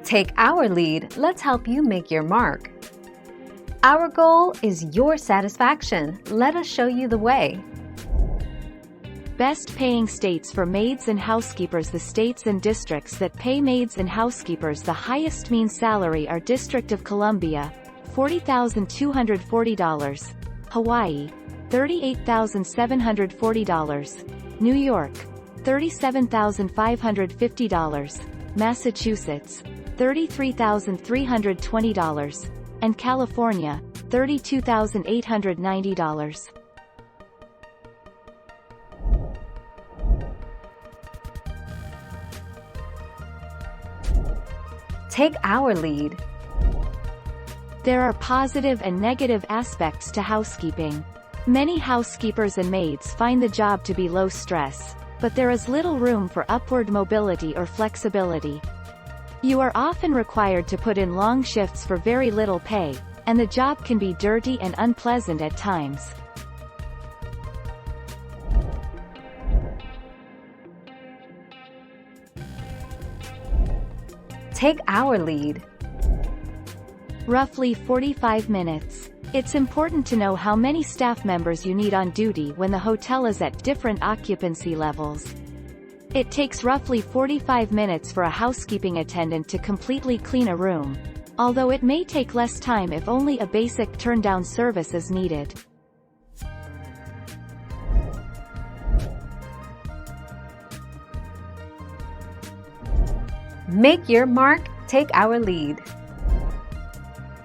Take our lead, let's help you make your mark. Our goal is your satisfaction. Let us show you the way. Best paying states for maids and housekeepers. The states and districts that pay maids and housekeepers the highest mean salary are District of Columbia, $40,240, Hawaii, $38,740, New York, $37,550, Massachusetts, $33,320, and California, $32,890. Take our lead. There are positive and negative aspects to housekeeping. Many housekeepers and maids find the job to be low stress, but there is little room for upward mobility or flexibility. You are often required to put in long shifts for very little pay, and the job can be dirty and unpleasant at times. Take our lead. Roughly 45 minutes. It's important to know how many staff members you need on duty when the hotel is at different occupancy levels. It takes roughly 45 minutes for a housekeeping attendant to completely clean a room, although it may take less time if only a basic turn-down service is needed. Make your mark, take our lead.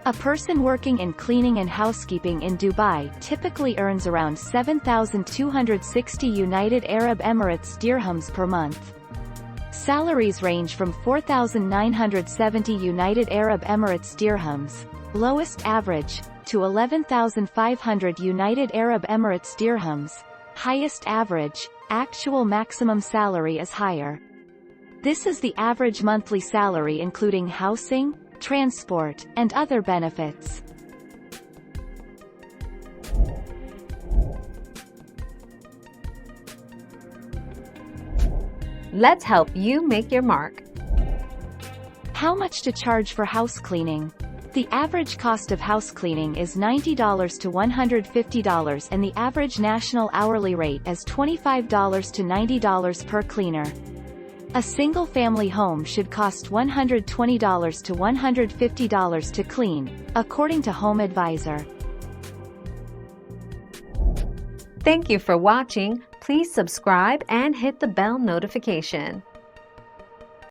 A person working in cleaning and housekeeping in Dubai typically earns around 7,260 United Arab Emirates dirhams per month. Salaries range from 4,970 United Arab Emirates dirhams, lowest average, to 11,500 United Arab Emirates dirhams, highest average, actual maximum salary is higher. This is the average monthly salary including housing, transport, and other benefits. Let's help you make your mark. How much to charge for house cleaning? The average cost of house cleaning is $90 to $150 and the average national hourly rate is $25 to $90 per cleaner. A single-family home should cost $120 to $150 to clean, according to Home Advisor. Thank you for watching. Please subscribe and hit the bell notification.